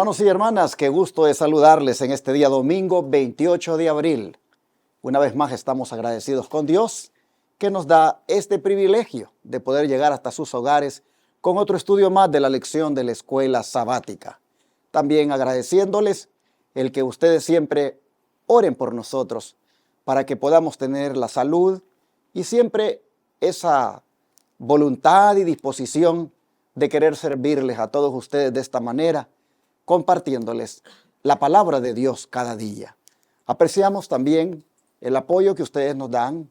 Hermanos y hermanas, qué gusto es saludarles en este día domingo 28 de abril. Una vez más estamos agradecidos con Dios que nos da este privilegio de poder llegar hasta sus hogares con otro estudio más de la lección de la escuela sabática. También agradeciéndoles el que ustedes siempre oren por nosotros para que podamos tener la salud y siempre esa voluntad y disposición de querer servirles a todos ustedes de esta manera, compartiéndoles la palabra de Dios cada día. Apreciamos también el apoyo que ustedes nos dan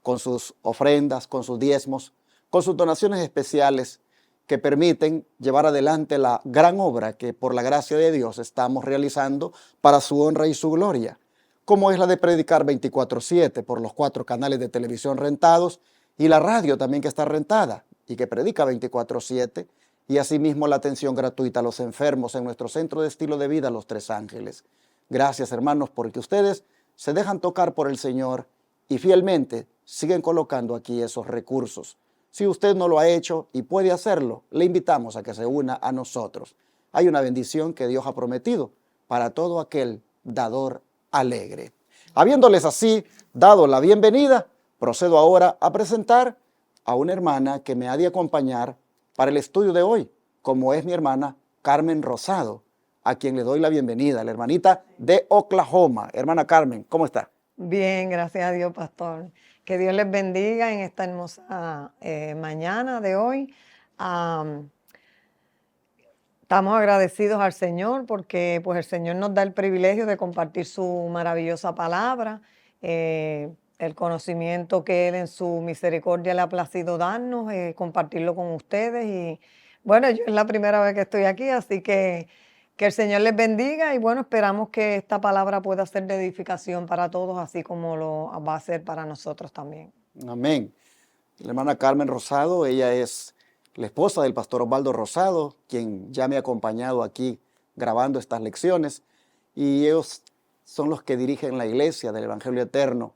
con sus ofrendas, con sus diezmos, con sus donaciones especiales que permiten llevar adelante la gran obra que por la gracia de Dios estamos realizando para su honra y su gloria, como es la de Predicar 24/7 por los 4 canales de televisión rentados y la radio también que está rentada y que predica 24/7, y asimismo la atención gratuita a los enfermos en nuestro centro de estilo de vida Los Tres Ángeles. Gracias, hermanos, porque ustedes se dejan tocar por el Señor y fielmente siguen colocando aquí esos recursos. Si usted no lo ha hecho y puede hacerlo, le invitamos a que se una a nosotros. Hay una bendición que Dios ha prometido para todo aquel dador alegre. Habiéndoles así dado la bienvenida, procedo ahora a presentar a una hermana que me ha de acompañar para el estudio de hoy, como es mi hermana Carmen Rosado, a quien le doy la bienvenida, la hermanita de Oklahoma. Hermana Carmen, ¿cómo está? Bien, gracias a Dios, pastor. Que Dios les bendiga en esta hermosa mañana de hoy. Estamos agradecidos al Señor porque pues el Señor nos da el privilegio de compartir su maravillosa palabra, el conocimiento que Él en su misericordia le ha placido darnos, compartirlo con ustedes. Y bueno, yo es la primera vez que estoy aquí, así que el Señor les bendiga y bueno, esperamos que esta palabra pueda ser de edificación para todos, así como lo va a ser para nosotros también. Amén. La hermana Carmen Rosado, ella es la esposa del pastor Osvaldo Rosado, quien ya me ha acompañado aquí grabando estas lecciones, y ellos son los que dirigen la iglesia del Evangelio Eterno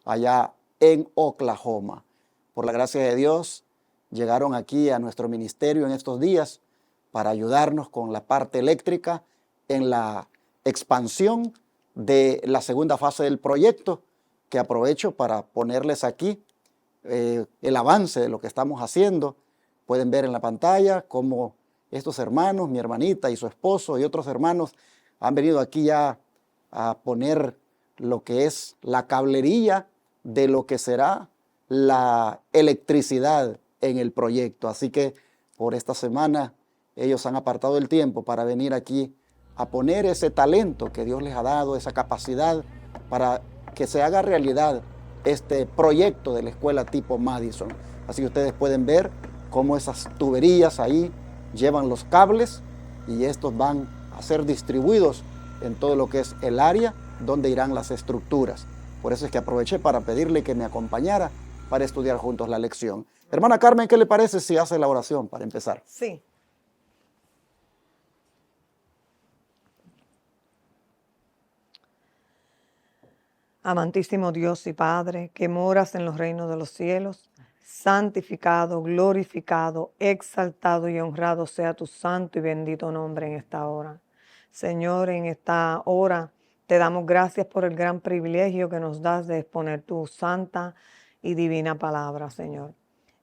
allá en Oklahoma. Por la gracia de Dios, llegaron aquí a nuestro ministerio en estos días para ayudarnos con la parte eléctrica en la expansión de la segunda fase del proyecto, que aprovecho para ponerles aquí el avance de lo que estamos haciendo. Pueden ver en la pantalla cómo estos hermanos, mi hermanita y su esposo y otros hermanos han venido aquí ya a poner lo que es la cablería de lo que será la electricidad en el proyecto. Así que por esta semana ellos han apartado el tiempo para venir aquí a poner ese talento que Dios les ha dado, esa capacidad para que se haga realidad este proyecto de la escuela tipo Madison. Así que ustedes pueden ver cómo esas tuberías ahí llevan los cables y estos van a ser distribuidos en todo lo que es el área donde irán las estructuras. Por eso es que aproveché para pedirle que me acompañara para estudiar juntos la lección. Hermana Carmen, ¿qué le parece si hace la oración para empezar? Sí. Amantísimo Dios y Padre, que moras en los reinos de los cielos, santificado, glorificado, exaltado y honrado sea tu santo y bendito nombre en esta hora. Señor, en esta hora te damos gracias por el gran privilegio que nos das de exponer tu santa y divina palabra, Señor.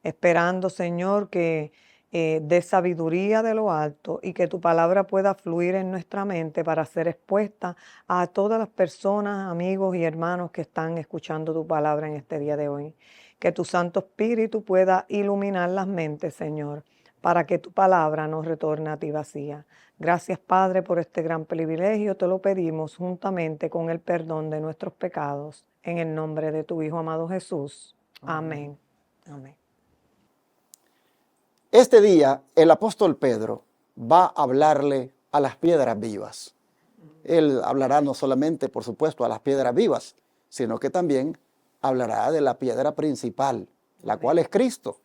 Esperando, Señor, que de sabiduría de lo alto y que tu palabra pueda fluir en nuestra mente para ser expuesta a todas las personas, amigos y hermanos que están escuchando tu palabra en este día de hoy. Que tu Santo Espíritu pueda iluminar las mentes, Señor, para que tu palabra no retorne a ti vacía. Gracias, Padre, por este gran privilegio. Te lo pedimos juntamente con el perdón de nuestros pecados. En el nombre de tu Hijo amado Jesús. Amén. Amén. Este día el apóstol Pedro va a hablarle a las piedras vivas. Él hablará no solamente, por supuesto, a las piedras vivas, sino que también hablará de la piedra principal, la cual es Cristo.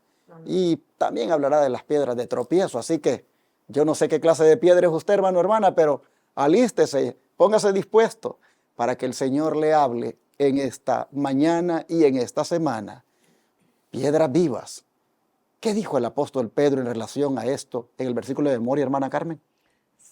Y también hablará de las piedras de tropiezo. Así que yo no sé qué clase de piedra es usted, hermano o hermana, pero alístese, póngase dispuesto para que el Señor le hable en esta mañana y en esta semana. Piedras vivas. ¿Qué dijo el apóstol Pedro en relación a esto en el versículo de memoria, hermana Carmen?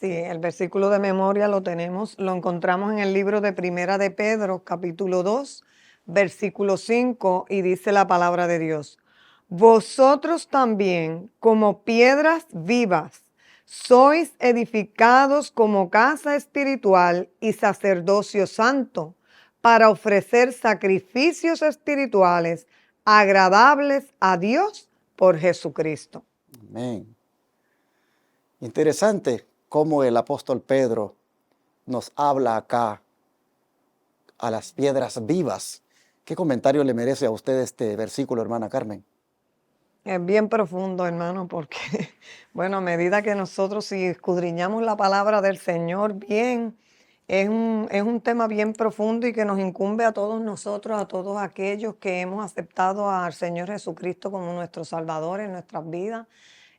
Sí, el versículo de memoria lo tenemos, lo encontramos en el libro de Primera de Pedro, capítulo 2, versículo 5, y dice la palabra de Dios: vosotros también, como piedras vivas, sois edificados como casa espiritual y sacerdocio santo, para ofrecer sacrificios espirituales agradables a Dios por Jesucristo. Amén. Interesante cómo el apóstol Pedro nos habla acá a las piedras vivas. ¿Qué comentario le merece a usted este versículo, hermana Carmen? Es bien profundo, hermano, porque, bueno, a medida que nosotros si escudriñamos la palabra del Señor bien, es un tema bien profundo y que nos incumbe a todos nosotros, a todos aquellos que hemos aceptado al Señor Jesucristo como nuestro Salvador en nuestras vidas,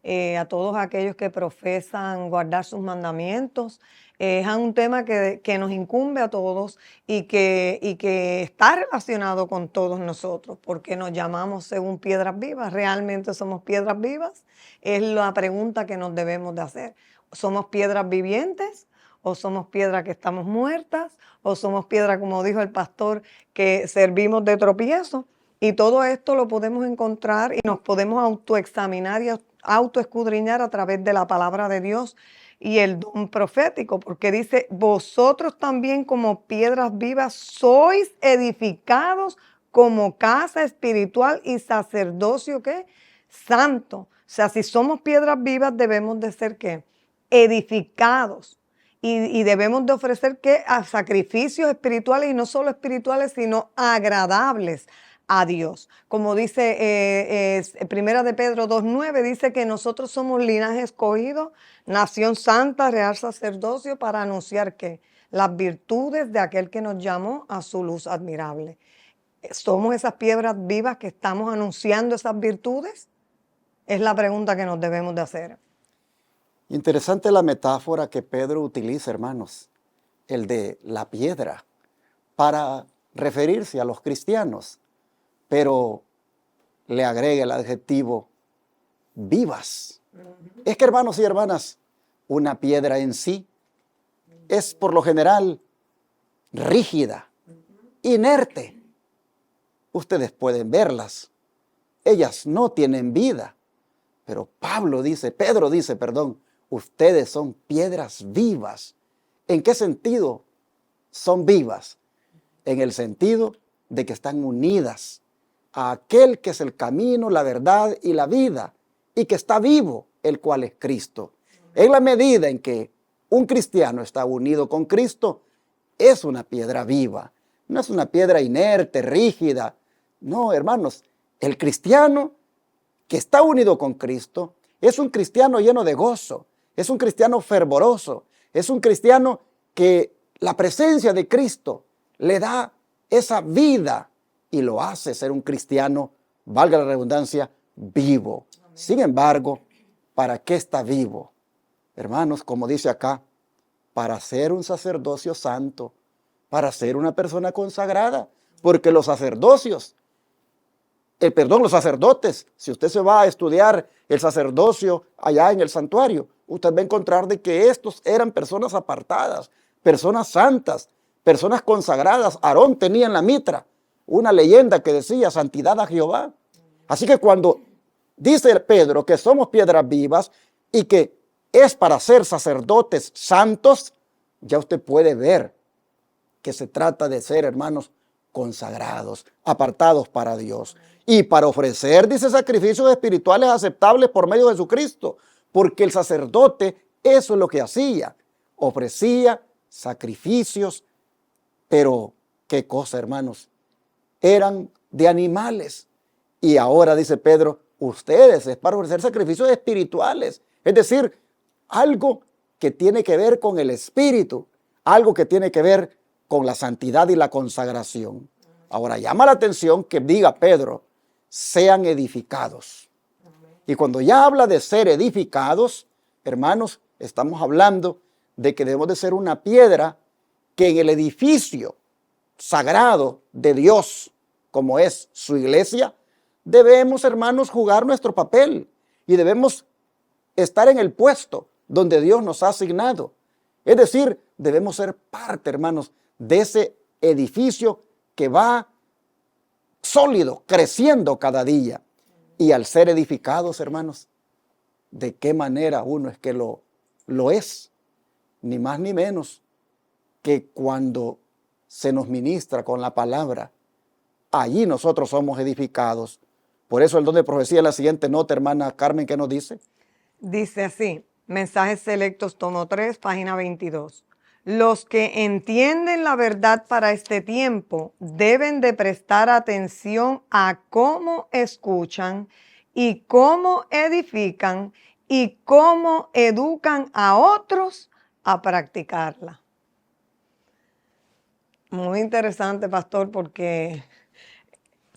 a todos aquellos que profesan guardar sus mandamientos. Es un tema que nos incumbe a todos y que está relacionado con todos nosotros, porque nos llamamos según piedras vivas. ¿Realmente somos piedras vivas? Es la pregunta que nos debemos de hacer. ¿Somos piedras vivientes? ¿O somos piedras que estamos muertas? ¿O somos piedras, como dijo el pastor, que servimos de tropiezo? Y todo esto lo podemos encontrar y nos podemos autoexaminar y autoescudriñar a través de la palabra de Dios y el don profético, porque dice: vosotros también como piedras vivas sois edificados como casa espiritual y sacerdocio, ¿qué? Santo. O sea, si somos piedras vivas debemos de ser, ¿qué? Edificados. Y debemos de ofrecer, ¿qué? A sacrificios espirituales, y no solo espirituales, sino agradables a Dios. Como dice Primera de Pedro 2:9, dice que nosotros somos linaje escogido, nación santa, real sacerdocio, para anunciar que las virtudes de aquel que nos llamó a su luz admirable. ¿Somos esas piedras vivas que estamos anunciando esas virtudes? Es la pregunta que nos debemos de hacer. Interesante la metáfora que Pedro utiliza, hermanos, el de la piedra, para referirse a los cristianos, pero le agrega el adjetivo vivas. Es que, hermanos y hermanas, una piedra en sí es por lo general rígida, inerte. Ustedes pueden verlas. Ellas no tienen vida. Pero Pedro dice, ustedes son piedras vivas. ¿En qué sentido son vivas? En el sentido de que están unidas a aquel que es el camino, la verdad y la vida, y que está vivo, el cual es Cristo. En la medida en que un cristiano está unido con Cristo, es una piedra viva, no es una piedra inerte, rígida. No, hermanos, el cristiano que está unido con Cristo es un cristiano lleno de gozo, es un cristiano fervoroso, es un cristiano que la presencia de Cristo le da esa vida y lo hace ser un cristiano, valga la redundancia, vivo. Sin embargo, ¿para qué está vivo? Hermanos, como dice acá, para ser un sacerdocio santo, para ser una persona consagrada, porque los sacerdotes, si usted se va a estudiar el sacerdocio allá en el santuario, usted va a encontrar de que estos eran personas apartadas, personas santas, personas consagradas. Aarón tenía en la mitra una leyenda que decía santidad a Jehová. Así que cuando dice Pedro que somos piedras vivas y que es para ser sacerdotes santos, ya usted puede ver que se trata de ser, hermanos, consagrados, apartados para Dios. Y para ofrecer, dice, sacrificios espirituales aceptables por medio de Jesucristo. Porque el sacerdote, eso es lo que hacía. Ofrecía sacrificios, pero ¿qué cosa, hermanos? Eran de animales. Y ahora, dice Pedro, ustedes es para ofrecer sacrificios espirituales. Es decir, algo que tiene que ver con el espíritu, algo que tiene que ver con la santidad y la consagración. Ahora, llama la atención que diga Pedro, sean edificados. Y cuando ya habla de ser edificados, hermanos, estamos hablando de que debemos de ser una piedra que en el edificio sagrado de Dios, como es su iglesia, debemos, hermanos, jugar nuestro papel y debemos estar en el puesto donde Dios nos ha asignado. Es decir, debemos ser parte, hermanos, de ese edificio que va sólido, creciendo cada día. Y al ser edificados, hermanos, ¿de qué manera uno es que lo es? Ni más ni menos que cuando se nos ministra con la palabra, allí nosotros somos edificados. Por eso el don de profecía, la siguiente nota, hermana Carmen, ¿qué nos dice? Dice así, Mensajes Selectos, tomo 3, página 22. Los que entienden la verdad para este tiempo deben de prestar atención a cómo escuchan y cómo edifican y cómo educan a otros a practicarla. Muy interesante, pastor, porque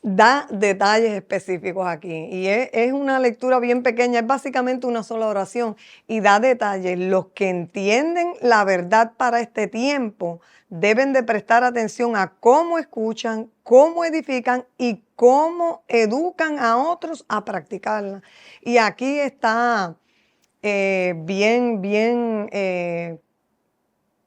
da detalles específicos aquí y es una lectura bien pequeña, es básicamente una sola oración y da detalles. Los que entienden la verdad para este tiempo deben de prestar atención a cómo escuchan, cómo edifican y cómo educan a otros a practicarla. Y aquí está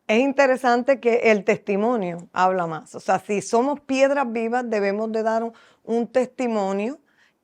es interesante que el testimonio habla más. O sea, si somos piedras vivas, debemos de dar un testimonio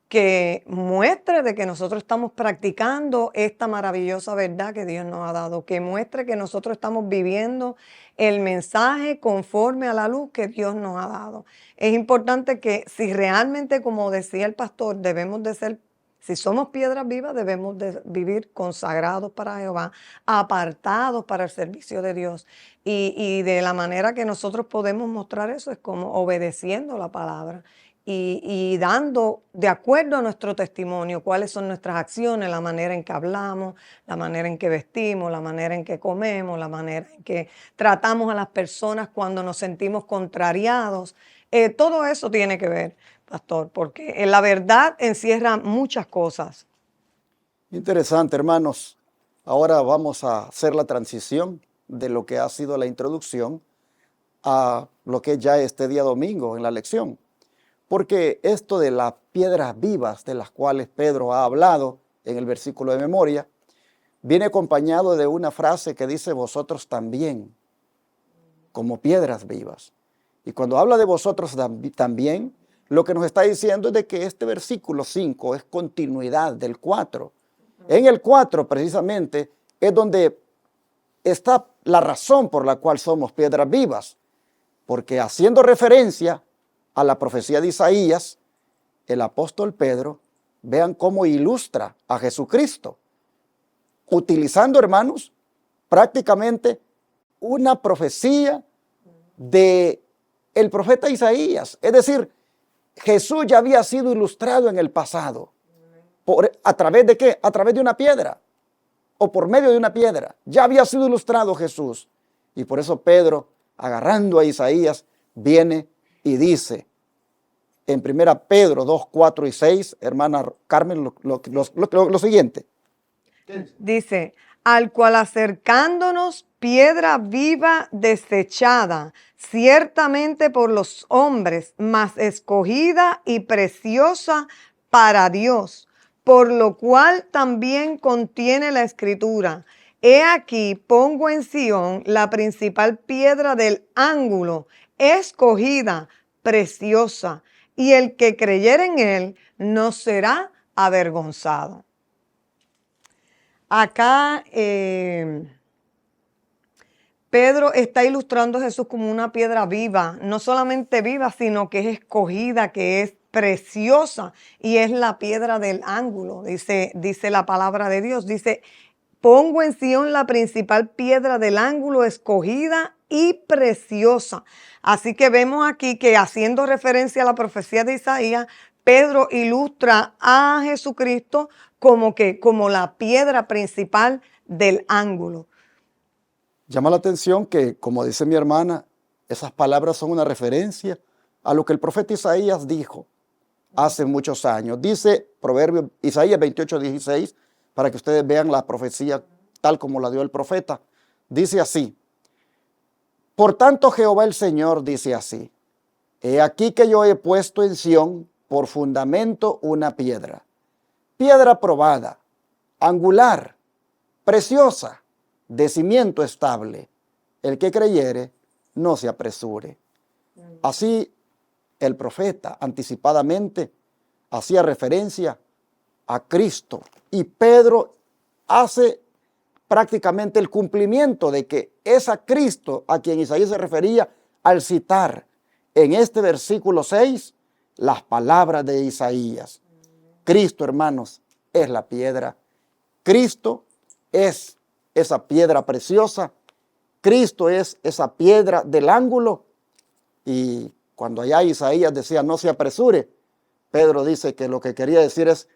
que muestre de que nosotros estamos practicando esta maravillosa verdad que Dios nos ha dado, que muestre que nosotros estamos viviendo el mensaje conforme a la luz que Dios nos ha dado. Es importante que si realmente, como decía el pastor, debemos de ser, si somos piedras vivas, debemos de vivir consagrados para Jehová, apartados para el servicio de Dios. Y de la manera que nosotros podemos mostrar eso es como obedeciendo la palabra y dando de acuerdo a nuestro testimonio cuáles son nuestras acciones, la manera en que hablamos, la manera en que vestimos, la manera en que comemos, la manera en que tratamos a las personas cuando nos sentimos contrariados. Todo eso tiene que ver, pastor, porque la verdad encierra muchas cosas. Interesante, hermanos. Ahora vamos a hacer la transición de lo que ha sido la introducción a lo que es ya este día domingo en la lección. Porque esto de las piedras vivas de las cuales Pedro ha hablado en el versículo de memoria, viene acompañado de una frase que dice vosotros también, como piedras vivas. Y cuando habla de vosotros también, lo que nos está diciendo es de que este versículo 5 es continuidad del 4. En el 4 precisamente es donde está la razón por la cual somos piedras vivas, porque haciendo referencia a la profecía de Isaías, el apóstol Pedro, vean cómo ilustra a Jesucristo, utilizando, hermanos, prácticamente una profecía de el profeta Isaías. Es decir, Jesús ya había sido ilustrado en el pasado. ¿A través de qué? A través de una piedra o por medio de una piedra. Ya había sido ilustrado Jesús. Y por eso Pedro, agarrando a Isaías, viene y dice en 1 Pedro 2, 4 y 6, hermana Carmen, lo siguiente. Dice, al cual acercándonos piedra viva desechada, ciertamente por los hombres, mas escogida y preciosa para Dios, por lo cual también contiene la escritura. He aquí pongo en Sión la principal piedra del ángulo, escogida, preciosa, y el que creyere en él no será avergonzado. Acá Pedro está ilustrando a Jesús como una piedra viva, no solamente viva, sino que es escogida, que es preciosa y es la piedra del ángulo, dice la palabra de Dios. Dice, pongo en Sión la principal piedra del ángulo, escogida y preciosa. Así que vemos aquí que haciendo referencia a la profecía de Isaías, Pedro ilustra a Jesucristo como la piedra principal del ángulo. Llama la atención que, como dice mi hermana, esas palabras son una referencia a lo que el profeta Isaías dijo hace muchos años. Dice Isaías 28, 16, para que ustedes vean la profecía tal como la dio el profeta. Dice así, por tanto Jehová el Señor dice así, he aquí que yo he puesto en Sión por fundamento una piedra, piedra probada, angular, preciosa, de cimiento estable. El que creyere, no se apresure. Así el profeta anticipadamente hacía referencia a Cristo. Y Pedro hace prácticamente el cumplimiento de que es a Cristo a quien Isaías se refería al citar en este versículo 6 las palabras de Isaías. Cristo, hermanos, es la piedra. Cristo es esa piedra preciosa. Cristo es esa piedra del ángulo. Y cuando allá Isaías decía no se apresure, Pedro dice que lo que quería decir es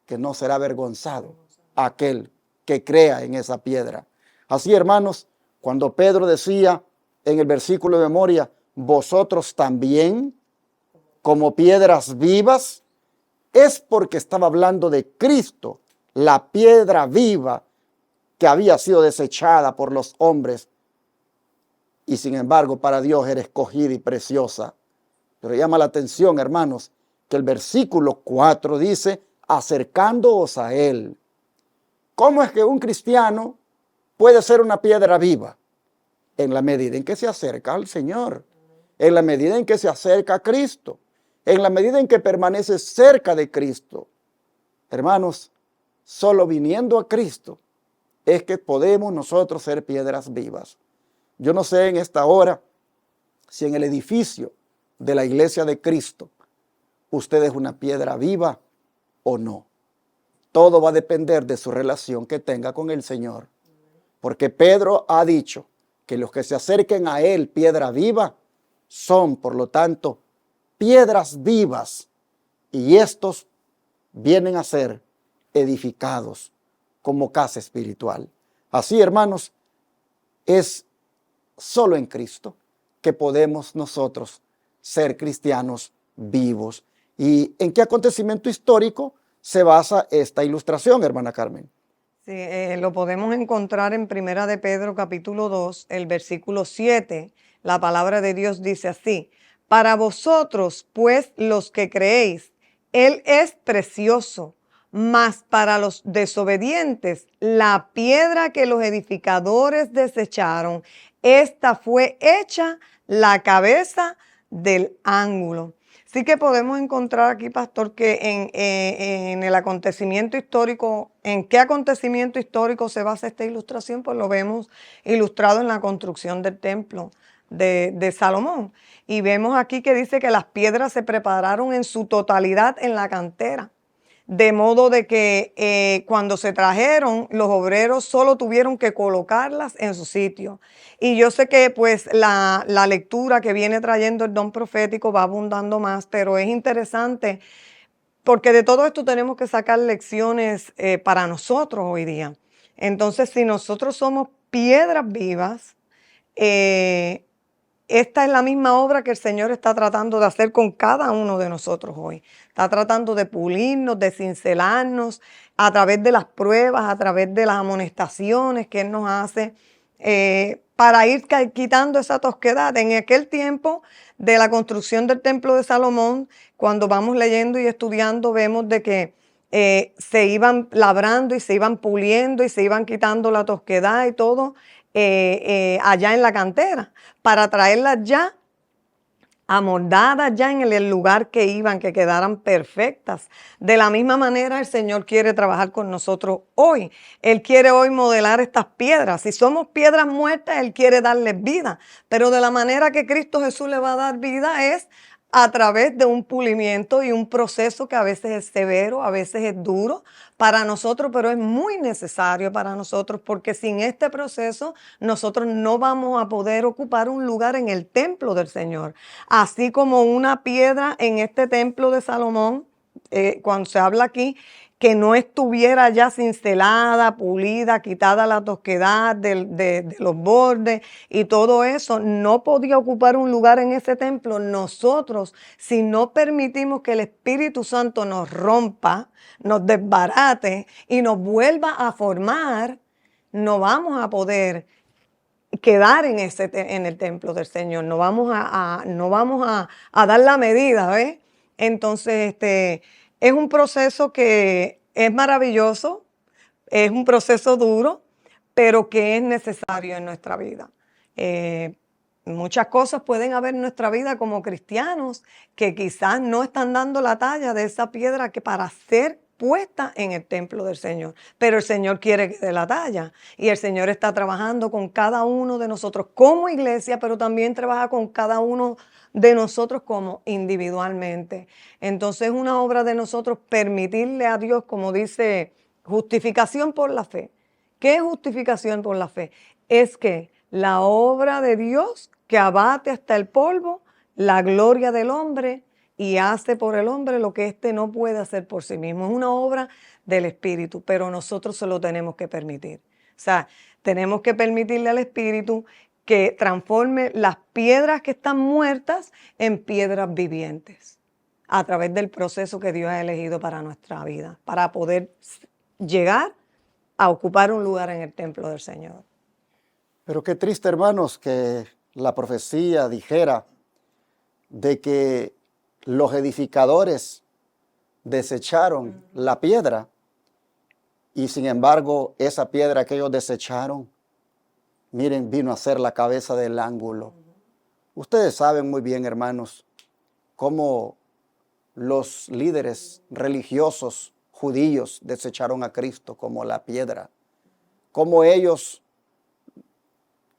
que no será avergonzado aquel que crea en esa piedra. Así, hermanos, cuando Pedro decía en el versículo de memoria, vosotros también, como piedras vivas, es porque estaba hablando de Cristo, la piedra viva que había sido desechada por los hombres y sin embargo para Dios era escogida y preciosa. Pero llama la atención, hermanos, que el versículo 4 dice, acercándoos a Él. ¿Cómo es que un cristiano puede ser una piedra viva? En la medida en que se acerca al Señor, en la medida en que se acerca a Cristo, en la medida en que permanece cerca de Cristo. Hermanos, solo viniendo a Cristo es que podemos nosotros ser piedras vivas. Yo no sé en esta hora si en el edificio de la iglesia de Cristo usted es una piedra viva o no. Todo va a depender de su relación que tenga con el Señor. Porque Pedro ha dicho que los que se acerquen a Él, piedra viva, son, por lo tanto, piedras vivas. Y estos vienen a ser edificados como casa espiritual. Así, hermanos, es solo en Cristo que podemos nosotros ser cristianos vivos. ¿Y en qué acontecimiento histórico se basa esta ilustración, hermana Carmen? Sí, lo podemos encontrar en Primera de Pedro capítulo 2, el versículo 7. La palabra de Dios dice así: para vosotros, pues, los que creéis, Él es precioso, mas para los desobedientes, la piedra que los edificadores desecharon, esta fue hecha la cabeza del ángulo. Sí que podemos encontrar aquí, pastor, que en el acontecimiento histórico, ¿en qué acontecimiento histórico se basa esta ilustración? Pues lo vemos ilustrado en la construcción del templo de Salomón. Y vemos aquí que dice que las piedras se prepararon en su totalidad en la cantera. De modo de que cuando se trajeron, los obreros solo tuvieron que colocarlas en su sitio. Y yo sé que pues la lectura que viene trayendo el don profético va abundando más, pero es interesante porque de todo esto tenemos que sacar lecciones para nosotros hoy día. Entonces, si nosotros somos piedras vivas, esta es la misma obra que el Señor está tratando de hacer con cada uno de nosotros hoy. Está tratando de pulirnos, de cincelarnos a través de las pruebas, a través de las amonestaciones que Él nos hace para ir quitando esa tosquedad. En aquel tiempo de la construcción del templo de Salomón, cuando vamos leyendo y estudiando, vemos de que se iban labrando y se iban puliendo y se iban quitando la tosquedad y todo allá en la cantera, para traerlas ya amoldadas ya en el lugar que iban, que quedaran perfectas. De la misma manera el Señor quiere trabajar con nosotros hoy. Él quiere hoy modelar estas piedras. Si somos piedras muertas, Él quiere darles vida. Pero de la manera que Cristo Jesús le va a dar vida es a través de un pulimiento y un proceso que a veces es severo, a veces es duro para nosotros, pero es muy necesario para nosotros, porque sin este proceso nosotros no vamos a poder ocupar un lugar en el templo del Señor. Así como una piedra en este templo de Salomón, cuando se habla aquí, que no estuviera ya cincelada, pulida, quitada la tosquedad de los bordes y todo eso, no podía ocupar un lugar en ese templo. Nosotros, si no permitimos que el Espíritu Santo nos rompa, nos desbarate y nos vuelva a formar, no vamos a poder quedar en el templo del Señor. No vamos a dar la medida, ¿ves? Entonces, es un proceso que es maravilloso, Es un proceso duro, pero que es necesario en nuestra vida. Muchas cosas pueden haber en nuestra vida como cristianos que quizás no están dando la talla de esa piedra que para ser puesta en el templo del Señor. Pero el Señor quiere que dé la talla y el Señor está trabajando con cada uno de nosotros como iglesia, pero también trabaja con cada uno de nosotros como individualmente. Entonces es una obra de nosotros permitirle a Dios, como dice, justificación por la fe. ¿Qué es justificación por la fe? Es que la obra de Dios que abate hasta el polvo, la gloria del hombre y hace por el hombre lo que éste no puede hacer por sí mismo. Es una obra del Espíritu, pero nosotros se lo tenemos que permitir. O sea, tenemos que permitirle al Espíritu que transforme las piedras que están muertas en piedras vivientes a través del proceso que Dios ha elegido para nuestra vida, para poder llegar a ocupar un lugar en el templo del Señor. Pero qué triste, hermanos, que la profecía dijera de que los edificadores desecharon la piedra y sin embargo esa piedra que ellos desecharon, miren, vino a ser la cabeza del ángulo. Ustedes saben muy bien, hermanos, cómo los líderes religiosos judíos desecharon a Cristo como la piedra, cómo ellos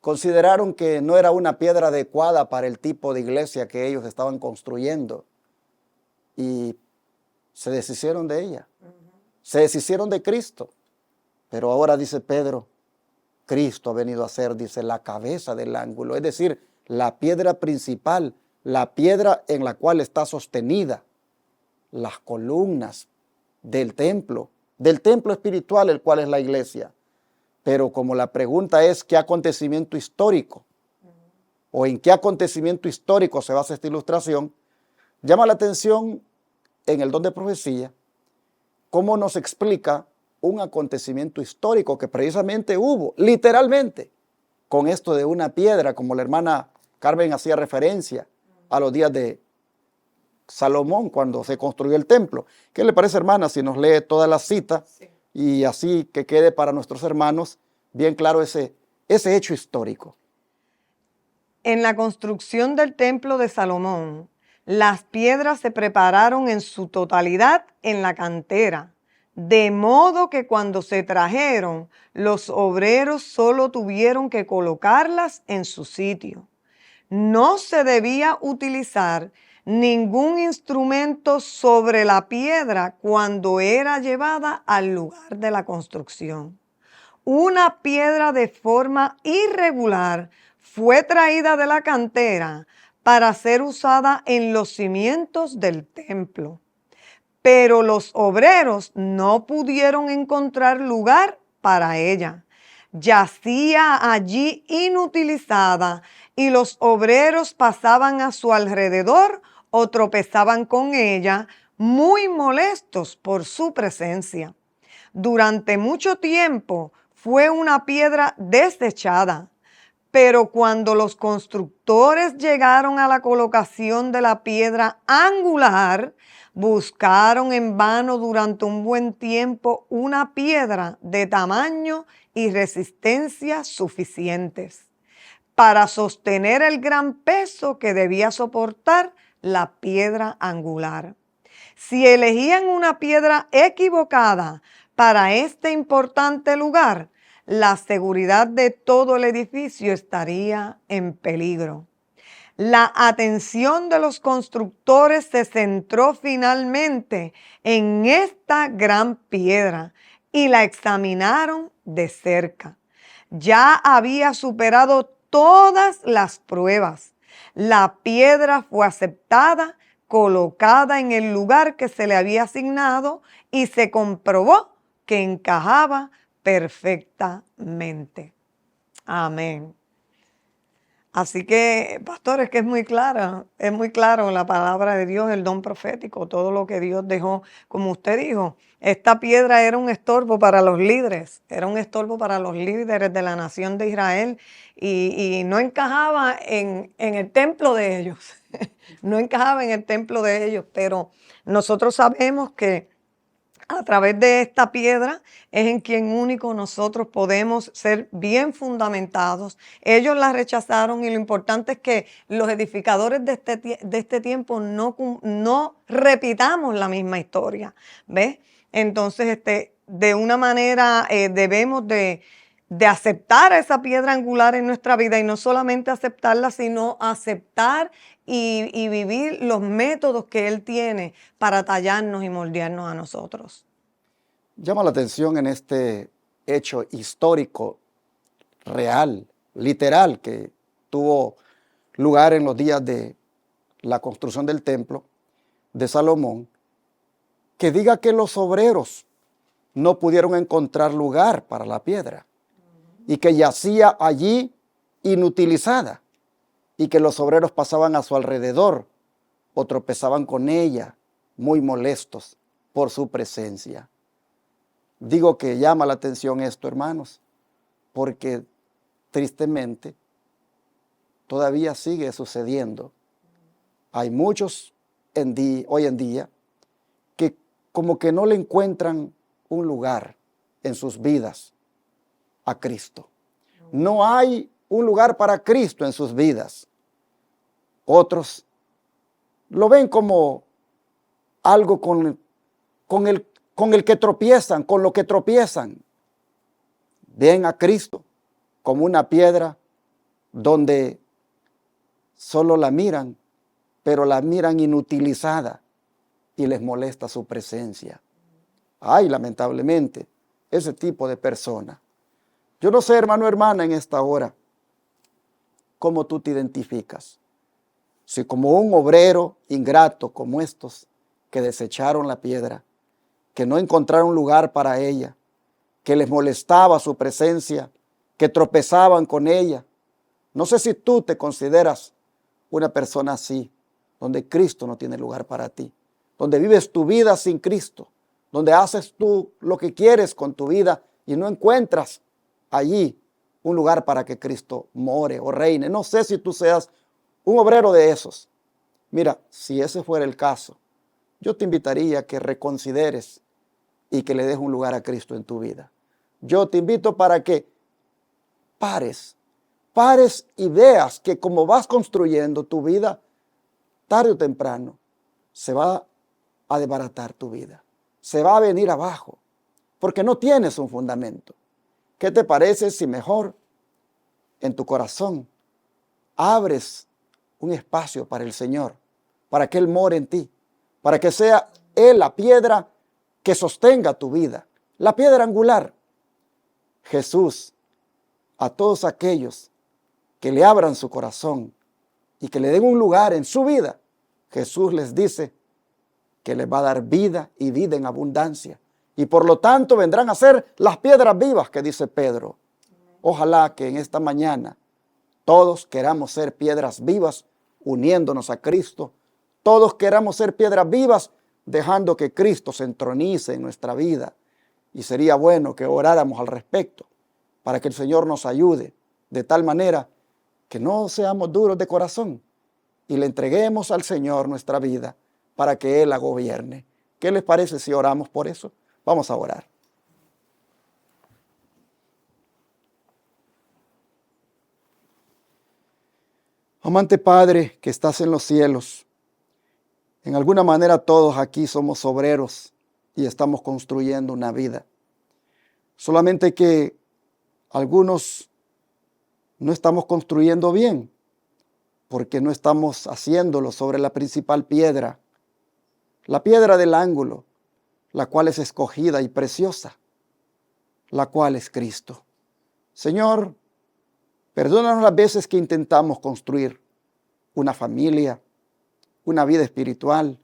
consideraron que no era una piedra adecuada para el tipo de iglesia que ellos estaban construyendo y se deshicieron de ella, se deshicieron de Cristo. Pero ahora dice Pedro, Cristo ha venido a ser, dice, la cabeza del ángulo, es decir, la piedra principal, la piedra en la cual está sostenida las columnas del templo espiritual, el cual es la iglesia. Pero como la pregunta es ¿qué acontecimiento histórico? ¿O en qué acontecimiento histórico se basa esta ilustración? Llama la atención en el don de profecía cómo nos explica un acontecimiento histórico que precisamente hubo, literalmente, con esto de una piedra, como la hermana Carmen hacía referencia a los días de Salomón cuando se construyó el templo. ¿Qué le parece, hermana, si nos lee toda la cita? Sí. Y así que quede para nuestros hermanos bien claro ese hecho histórico. En la construcción del templo de Salomón, las piedras se prepararon en su totalidad en la cantera, de modo que cuando se trajeron, los obreros solo tuvieron que colocarlas en su sitio. No se debía utilizar ningún instrumento sobre la piedra cuando era llevada al lugar de la construcción. Una piedra de forma irregular fue traída de la cantera para ser usada en los cimientos del templo. Pero los obreros no pudieron encontrar lugar para ella. Yacía allí inutilizada y los obreros pasaban a su alrededor o tropezaban con ella, muy molestos por su presencia. Durante mucho tiempo fue una piedra desechada, pero cuando los constructores llegaron a la colocación de la piedra angular, buscaron en vano durante un buen tiempo una piedra de tamaño y resistencia suficientes para sostener el gran peso que debía soportar la piedra angular. Si elegían una piedra equivocada para este importante lugar, la seguridad de todo el edificio estaría en peligro. La atención de los constructores se centró finalmente en esta gran piedra y la examinaron de cerca. Ya había superado todas las pruebas. La piedra fue aceptada, colocada en el lugar que se le había asignado y se comprobó que encajaba perfectamente. Amén. Así que, pastores, que es muy claro la palabra de Dios, el don profético, todo lo que Dios dejó. Como usted dijo, esta piedra era un estorbo para los líderes, era un estorbo para los líderes de la nación de Israel y no encajaba en el templo de ellos, no encajaba en el templo de ellos, pero nosotros sabemos que A través de esta piedra es en quien único nosotros podemos ser bien fundamentados. Ellos la rechazaron y lo importante es que los edificadores de este tiempo no repitamos la misma historia. ¿Ves? Entonces, de una manera debemos de aceptar esa piedra angular en nuestra vida y no solamente aceptarla, sino aceptar y vivir los métodos que Él tiene para tallarnos y moldearnos a nosotros. Llama la atención en este hecho histórico, real, literal, que tuvo lugar en los días de la construcción del templo de Salomón, que diga que los obreros no pudieron encontrar lugar para la piedra y que yacía allí inutilizada y que los obreros pasaban a su alrededor o tropezaban con ella, muy molestos por su presencia. Digo que llama la atención esto, hermanos, porque tristemente todavía sigue sucediendo. Hay muchos hoy en día que como que no le encuentran un lugar en sus vidas a Cristo. No hay un lugar para Cristo en sus vidas. Otros lo ven como algo con el que tropiezan, con lo que tropiezan. Ven a Cristo como una piedra donde solo la miran, pero la miran inutilizada y les molesta su presencia. Hay, lamentablemente, ese tipo de persona. Yo no sé, hermano o hermana, en esta hora, cómo tú te identificas. Si como un obrero ingrato como estos que desecharon la piedra, que no encontraron lugar para ella, que les molestaba su presencia, que tropezaban con ella. No sé si tú te consideras una persona así, donde Cristo no tiene lugar para ti, donde vives tu vida sin Cristo, donde haces tú lo que quieres con tu vida y no encuentras allí un lugar para que Cristo more o reine. No sé si tú seas un obrero de esos. Mira, si ese fuera el caso, yo te invitaría a que reconsideres y que le des un lugar a Cristo en tu vida. Yo te invito para que pares y veas que como vas construyendo tu vida, tarde o temprano se va a desbaratar tu vida. Se va a venir abajo, porque no tienes un fundamento. ¿Qué te parece si mejor en tu corazón abres un espacio para el Señor, para que Él more en ti, para que sea Él la piedra que sostenga tu vida, la piedra angular? Jesús, a todos aquellos que le abran su corazón y que le den un lugar en su vida, Jesús les dice que les va a dar vida y vida en abundancia. Y por lo tanto vendrán a ser las piedras vivas que dice Pedro. Ojalá que en esta mañana todos queramos ser piedras vivas uniéndonos a Cristo. Todos queramos ser piedras vivas dejando que Cristo se entronice en nuestra vida. Y sería bueno que oráramos al respecto para que el Señor nos ayude de tal manera que no seamos duros de corazón y le entreguemos al Señor nuestra vida para que Él la gobierne. ¿Qué les parece si oramos por eso? Vamos a orar. Amante Padre que estás en los cielos, en alguna manera todos aquí somos obreros y estamos construyendo una vida. Solamente que algunos no estamos construyendo bien porque no estamos haciéndolo sobre la principal piedra, la piedra del ángulo, la cual es escogida y preciosa, la cual es Cristo. Señor, perdónanos las veces que intentamos construir una familia, una vida espiritual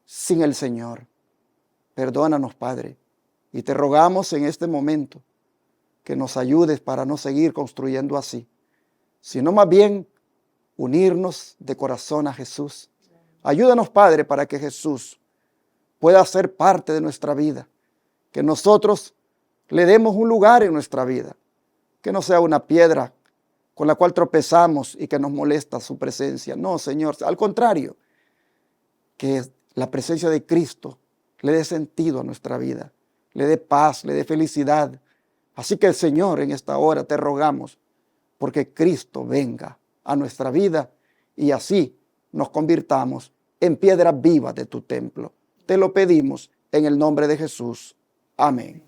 sin el Señor. Perdónanos, Padre, y te rogamos en este momento que nos ayudes para no seguir construyendo así, sino más bien unirnos de corazón a Jesús. Ayúdanos, Padre, para que Jesús pueda ser parte de nuestra vida, que nosotros le demos un lugar en nuestra vida, que no sea una piedra con la cual tropezamos y que nos molesta su presencia. No, Señor, al contrario, que la presencia de Cristo le dé sentido a nuestra vida, le dé paz, le dé felicidad. Así que, Señor, en esta hora te rogamos porque Cristo venga a nuestra vida y así nos convirtamos en piedras vivas de tu templo. Te lo pedimos en el nombre de Jesús. Amén.